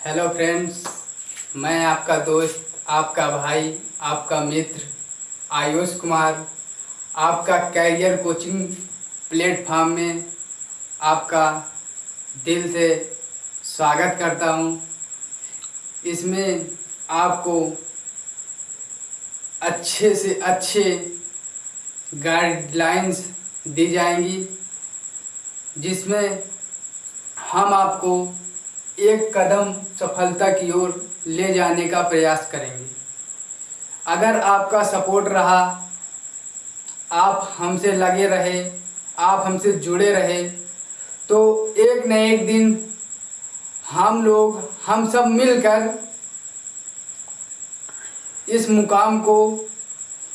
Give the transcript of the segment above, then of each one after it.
Hello friends, मैं आपका दोस्त, आपका भाई, आपका मित्र आयुष कुमार आपका कैरियर कोचिंग प्लेटफॉर्म में आपका दिल से स्वागत करता हूं। इसमें आपको अच्छे से अच्छे गाइडलाइंस दी जाएंगी, जिसमें हम आपको एक कदम सफलता की ओर ले जाने का प्रयास करेंगे। अगर आपका सपोर्ट रहा, आप हमसे लगे रहे, आप हमसे जुड़े रहे, तो एक न एक दिन हम सब मिलकर इस मुकाम को,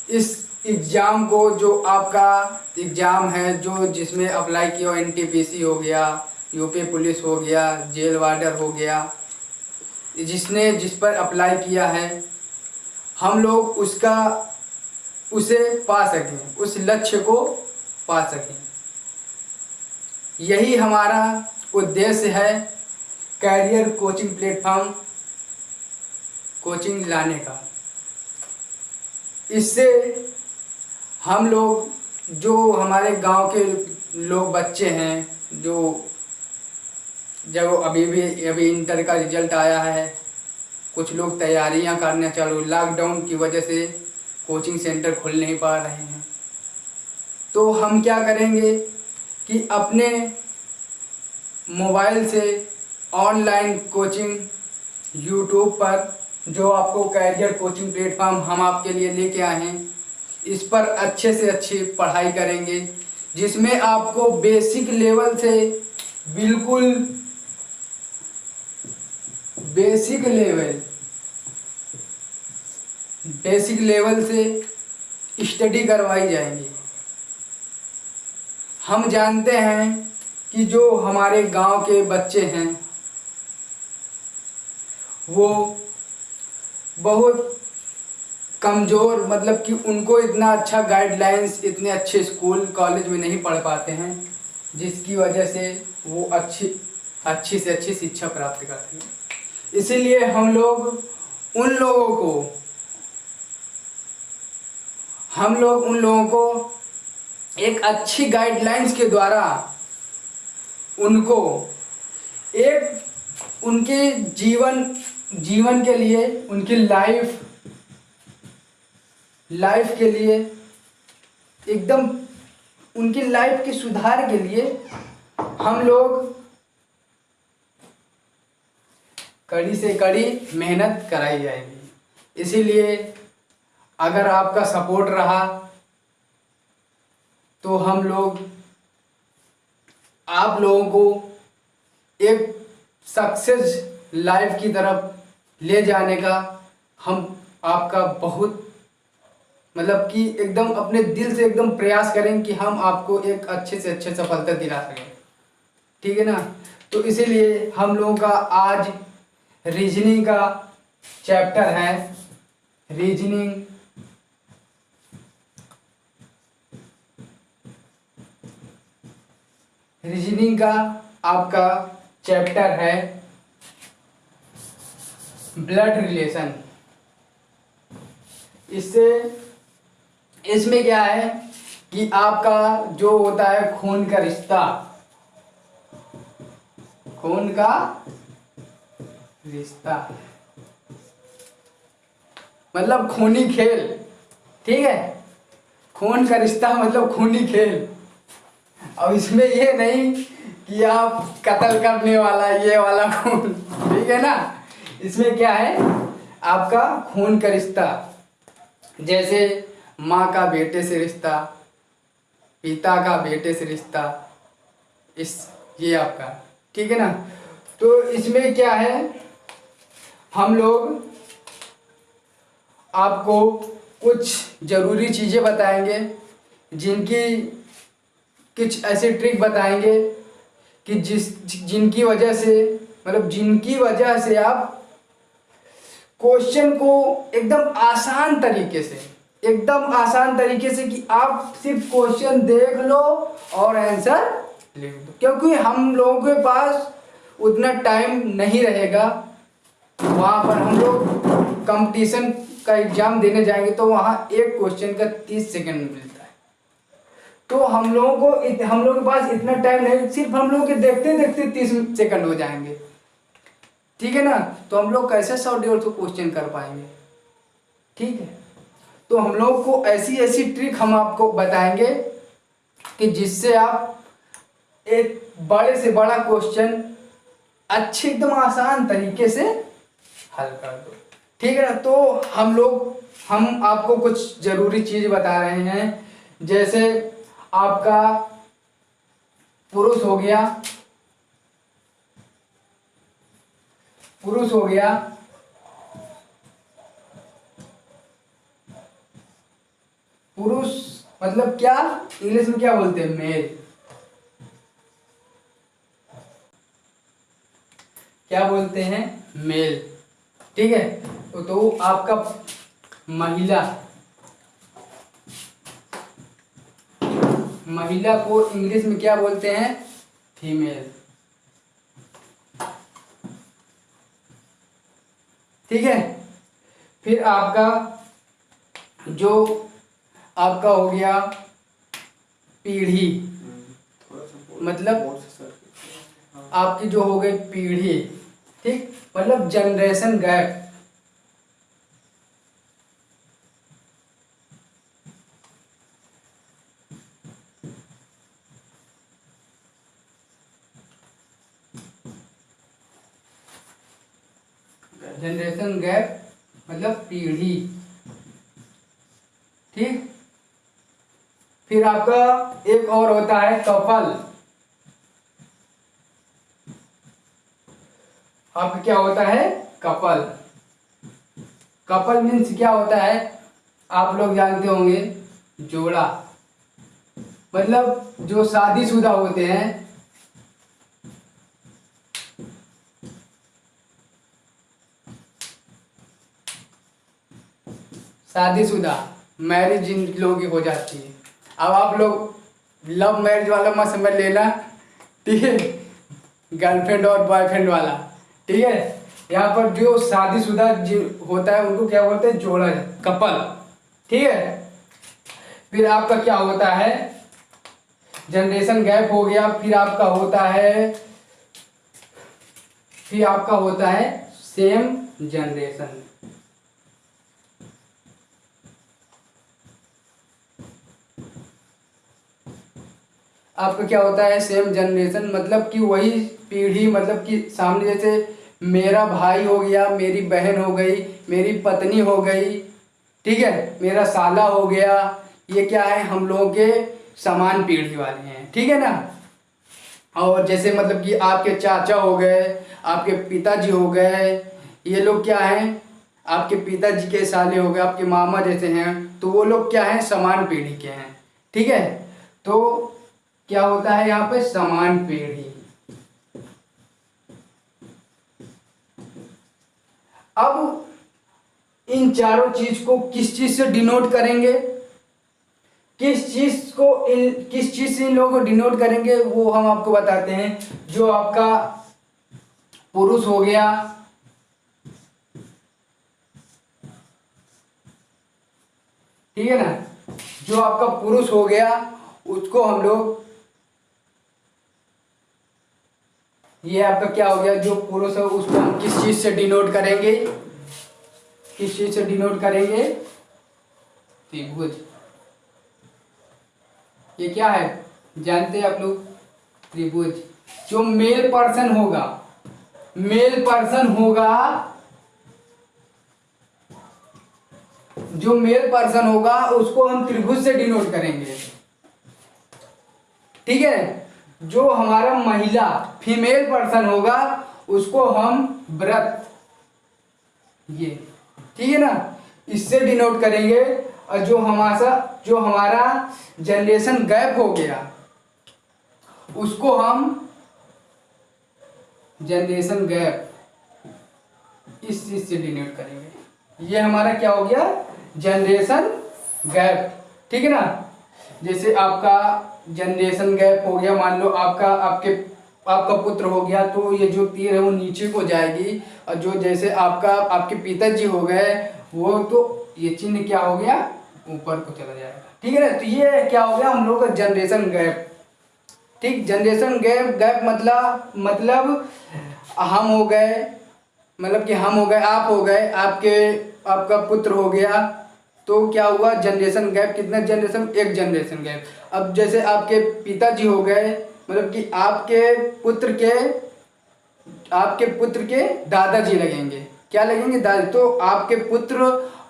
इस एग्ज़ाम को, जो आपका एग्ज़ाम है, जो जिसमें अप्लाई किया, एनटीपीसी हो गया, यूपी पुलिस हो गया, जेल वार्डर हो गया, जिस पर अप्लाई किया है, हम लोग उसे पा सकें, उस लक्ष्य को पा सकें। यही हमारा उद्देश्य है कैरियर कोचिंग प्लेटफॉर्म कोचिंग लाने का। इससे हम लोग, जो हमारे गांव के लोग बच्चे हैं, जो जब अभी इंटर का रिजल्ट आया है, कुछ लोग तैयारियां करने चालू, लॉकडाउन की वजह से कोचिंग सेंटर खुल नहीं पा रहे हैं, तो हम क्या करेंगे कि अपने मोबाइल से ऑनलाइन कोचिंग यूट्यूब पर, जो आपको कैरियर कोचिंग प्लेटफॉर्म हम आपके लिए लेके आए हैं, इस पर अच्छे से अच्छी पढ़ाई करेंगे, जिसमें आपको बेसिक लेवल से स्टडी करवाई जाएंगी। हम जानते हैं कि जो हमारे गांव के बच्चे हैं वो बहुत कमज़ोर, मतलब कि उनको इतना अच्छा गाइडलाइंस, इतने अच्छे स्कूल कॉलेज में नहीं पढ़ पाते हैं, जिसकी वजह से वो अच्छी से अच्छी शिक्षा प्राप्त करते हैं। इसीलिए हम लोग उन लोगों को एक अच्छी गाइडलाइंस के द्वारा उनको एक उनके जीवन के लिए, उनकी लाइफ के लिए, एकदम उनकी लाइफ के सुधार के लिए हम लोग कड़ी से कड़ी मेहनत कराई जाएगी। इसीलिए अगर आपका सपोर्ट रहा तो हम लोग आप लोगों को एक सक्सेस लाइफ की तरफ ले जाने का हम आपका बहुत, मतलब कि एकदम अपने दिल से एकदम प्रयास करें कि हम आपको एक अच्छे से अच्छे सफलता दिला सकें। ठीक है ना? तो इसीलिए हम लोगों का आज रीजनिंग का चैप्टर है। रीजनिंग का आपका चैप्टर है ब्लड रिलेशन। इसमें क्या है कि आपका जो होता है खून का रिश्ता, मतलब खूनी खेल। ठीक है? खून का रिश्ता मतलब खूनी खेल। अब इसमें ये नहीं कि आप कत्ल करने वाला, ये वाला खून, ठीक है ना? इसमें क्या है, आपका खून का रिश्ता, जैसे माँ का बेटे से रिश्ता, पिता का बेटे से रिश्ता, ये आपका, ठीक है ना? तो इसमें क्या है, हम लोग आपको कुछ ज़रूरी चीज़ें बताएंगे, कुछ ऐसे ट्रिक बताएंगे कि जिनकी वजह से आप क्वेश्चन को एकदम आसान तरीके से कि आप सिर्फ क्वेश्चन देख लो और आंसर लिख दो, क्योंकि हम लोगों के पास उतना टाइम नहीं रहेगा वहाँ पर हम लोग कंपटीशन का एग्जाम देने जाएंगे तो वहाँ एक क्वेश्चन का 30 सेकंड मिलता है। तो हम लोगों के पास इतना टाइम नहीं, सिर्फ हम लोग के देखते देखते 30 सेकंड हो जाएंगे, ठीक है ना। तो हम लोग कैसे 100-150 क्वेश्चन कर पाएंगे, ठीक है। तो हम लोग को ऐसी ऐसी ट्रिक हम आपको बताएंगे कि जिससे आप एक बड़े से बड़ा क्वेश्चन अच्छे एकदम आसान तरीके से हल कर दो, ठीक है ना। तो हम आपको कुछ जरूरी चीज बता रहे हैं, जैसे आपका पुरुष हो गया, पुरुष मतलब क्या, इंग्लिश में क्या बोलते हैं, मेल। क्या बोलते हैं, मेल, ठीक है। तो आपका महिला को इंग्लिश में क्या बोलते हैं, फीमेल, ठीक है। फिर आपका हो गया पीढ़ी, मतलब आपकी जो हो गई पीढ़ी, ठीक, मतलब जनरेशन गैप। जनरेशन गैप मतलब पीढ़ी, ठीक। फिर आपका एक और होता है कपल। आपका क्या होता है, कपल। कपल मीन्स क्या होता है, आप लोग जानते होंगे, जोड़ा, मतलब जो शादीशुदा होते हैं, शादीशुदा, मैरिज जिन लोगों की हो जाती है। अब आप लोग लव मैरिज वाला मत समझ लेना, ठीक है, गर्लफ्रेंड और बॉयफ्रेंड वाला, ठीक है। यहाँ पर जो शादीशुदा होता है उनको क्या बोलते हैं, जोड़ा, कपल, ठीक है। फिर आपका क्या होता है, जनरेशन गैप हो गया। फिर आपका होता है सेम जनरेशन। आपका क्या होता है, सेम जनरेशन, मतलब कि वही पीढ़ी, मतलब कि सामने जैसे मेरा भाई हो गया, मेरी बहन हो गई, मेरी पत्नी हो गई, ठीक है, मेरा साला हो गया, ये क्या है, हम लोगों के समान पीढ़ी वाले हैं, ठीक है ना। और जैसे मतलब कि आपके चाचा हो गए, आपके पिताजी हो गए, ये लोग क्या हैं, आपके पिताजी के साले हो गए, आपके मामा जैसे हैं, तो वो लोग क्या हैं, समान पीढ़ी के हैं, ठीक है। तो क्या होता है यहाँ पे, समान पीढ़ी। अब इन चारों चीज को किस चीज से डिनोट करेंगे, किस चीज से इन लोगों को डिनोट करेंगे, वो हम आपको बताते हैं। जो आपका पुरुष हो गया, ठीक है ना, जो आपका पुरुष हो गया उसको हम लोग, ये आपका क्या हो गया, जो पुरुष है उसको हम किस चीज से डिनोट करेंगे, त्रिभुज। ये क्या है, जानते हैं आप लोग, त्रिभुज। जो मेल पर्सन होगा उसको हम त्रिभुज से डिनोट करेंगे, ठीक है। जो हमारा महिला फीमेल पर्सन होगा उसको हम व्रत, ये, ठीक है ना, इससे डिनोट करेंगे। और जो हमारा जनरेशन गैप हो गया उसको हम जनरेशन गैप, इस चीज से डिनोट करेंगे। ये हमारा क्या हो गया, जनरेशन गैप, ठीक है ना। जैसे आपका जनरेशन गैप हो गया, मान लो आपके आपका पुत्र हो गया तो ये जो तीर है वो नीचे को जाएगी, और जो जैसे आपके पिताजी हो गए वो तो ये चिन्ह क्या हो गया, ऊपर को चला जाएगा। ठीक है ना, तो ये क्या हो गया हम लोग का जनरेशन गैप। ठीक, जनरेशन गैप मतलब हम हो गए, मतलब कि हम हो गए, आप हो गए, आपका पुत्र हो गया, तो क्या हुआ जनरेशन गैप, कितना जनरेशन, एक जनरेशन गैप। अब जैसे आपके पिताजी हो गए, मतलब कि आपके पुत्र के दादाजी लगेंगे, क्या लगेंगे, दादा। तो आपके पुत्र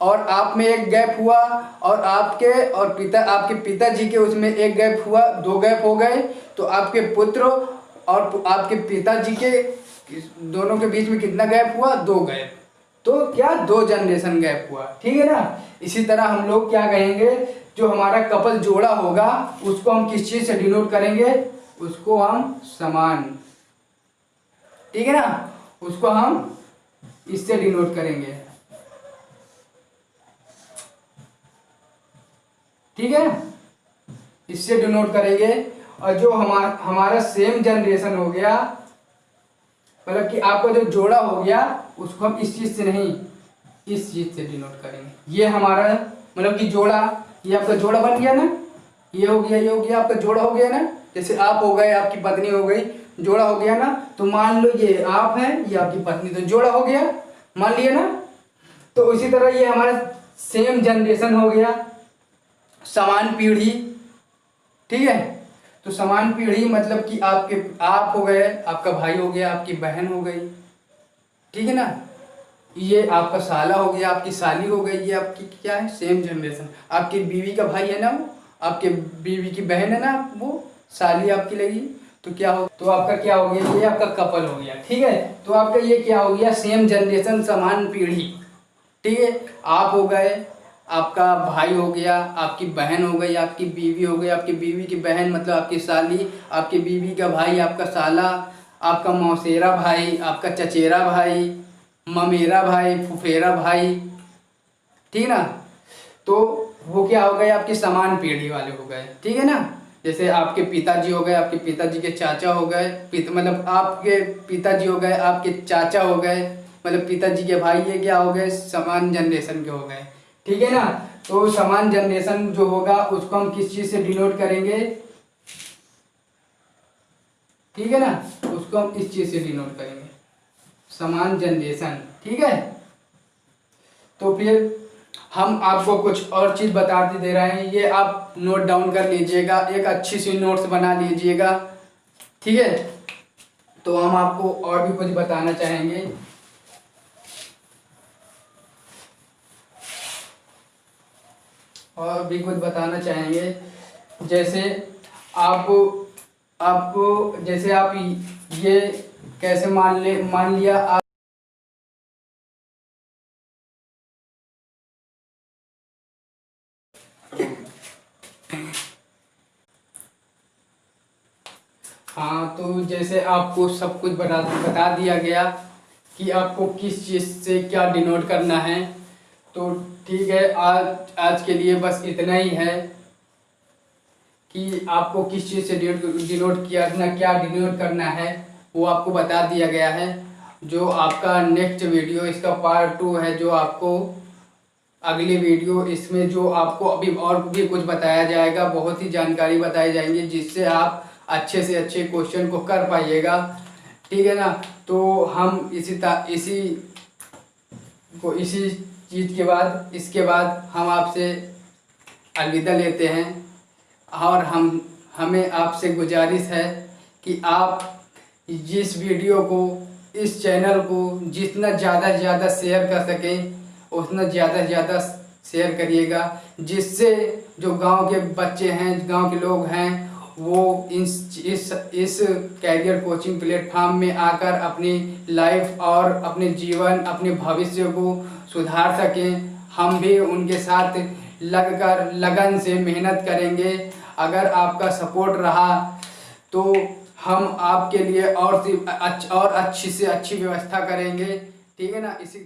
और आप में एक गैप हुआ, और आपके पिताजी के उसमें एक गैप हुआ, दो गैप हो गए। तो आपके पुत्र और आपके पिताजी के दोनों के बीच में कितना गैप हुआ, दो गैप। तो क्या, दो जनरेशन गैप हुआ। ठीक है ना। इसी तरह हम लोग क्या कहेंगे, जो हमारा कपल जोड़ा होगा उसको हम किस चीज से डिनोट करेंगे, उसको हम समान, ठीक है ना, उसको हम इससे डिनोट करेंगे। ठीक है, इससे डिनोट करेंगे। और जो हमारा सेम जनरेशन हो गया, मतलब कि आपका जो जोड़ा हो गया, उसको हम इस चीज से नहीं, इस चीज से डिनोट करेंगे। ये हमारा मतलब कि जोड़ा, ये आपका जोड़ा बन गया ना, ये हो गया, ये हो गया, आपका जोड़ा हो गया ना। जैसे आप हो गए, आपकी पत्नी हो गई, जोड़ा हो गया ना। तो मान लो ये आप हैं, ये आपकी पत्नी, तो जोड़ा हो गया, मान लिया ना। तो इसी तरह ये हमारा सेम जनरेशन हो गया, समान पीढ़ी। ठीक है, तो समान पीढ़ी मतलब कि आप हो गए, आपका भाई हो गया, आपकी बहन हो गई, ठीक है ना, ये आपका साला हो गया, आपकी साली हो गई, ये आपकी क्या है, सेम जनरेशन। आपकी बीवी का भाई है ना, वो आपके बीवी की बहन है ना, वो साली आपकी लगी। तो क्या हो, तो आपका क्या हो गया, ये आपका कपल हो गया। ठीक है, तो आपका ये क्या हो गया, सेम जनरेशन, समान पीढ़ी। ठीक है, आप हो गए, आपका भाई हो गया, आपकी बहन हो गई, आपकी बीवी हो गई, आपकी बीवी की बहन मतलब आपकी साली, आपकी बीवी का भाई आपका साला, आपका मौसेरा भाई, आपका चचेरा भाई, ममेरा भाई, फुफेरा भाई। ठीक ना, तो वो क्या हो गए, आपकी समान पीढ़ी वाले हो गए। ठीक है ना, जैसे आपके पिताजी हो गए, आपके पिताजी के चाचा हो गए, मतलब आपके पिताजी हो गए, आपके चाचा हो गए, मतलब पिताजी के भाई, ये क्या हो गए, समान जनरेशन के हो गए। ठीक है ना, तो समान जनरेशन जो होगा उसको हम किस चीज से डिनोट करेंगे, ठीक है ना, उसको हम इस चीज से डिनोट करेंगे, समान जनरेशन। ठीक है, तो फिर हम आपको कुछ और चीज बताते दे रहे हैं, ये आप नोट डाउन कर लीजिएगा, एक अच्छी सी नोट्स बना लीजिएगा। ठीक है, तो हम आपको और भी कुछ बताना चाहेंगे। और भी कुछ बताना चाहेंगे, जैसे आपको जैसे आप ये कैसे मान लिया आप, हाँ, तो जैसे आपको सब कुछ बता दिया गया कि आपको किस चीज़ से क्या डिनोट करना है। तो ठीक है, आज के लिए बस इतना ही है कि आपको किस चीज़ से डिनोट करना, क्या डिनोट करना है, वो आपको बता दिया गया है। जो आपका नेक्स्ट वीडियो, इसका पार्ट 2 है, जो आपको अगली वीडियो, इसमें जो आपको अभी और भी कुछ बताया जाएगा, बहुत ही जानकारी बताई जाएंगी, जिससे आप अच्छे से अच्छे क्वेश्चन को कर पाइएगा। ठीक है ना, तो हम इसी चीज़ के बाद, इसके बाद हम आपसे अलविदा लेते हैं। और हमें आपसे गुजारिश है कि आप जिस वीडियो को, इस चैनल को जितना ज़्यादा से ज़्यादा शेयर कर सकें, उतना ज़्यादा से ज़्यादा शेयर करिएगा, जिससे जो गांव के बच्चे हैं, गांव के लोग हैं, वो इस कैरियर कोचिंग प्लेटफॉर्म में आकर अपनी लाइफ और अपने जीवन, अपने भविष्य को सुधार सकें। हम भी उनके साथ लगन से मेहनत करेंगे। अगर आपका सपोर्ट रहा तो हम आपके लिए और अच्छी से अच्छी व्यवस्था करेंगे। ठीक है ना, इसी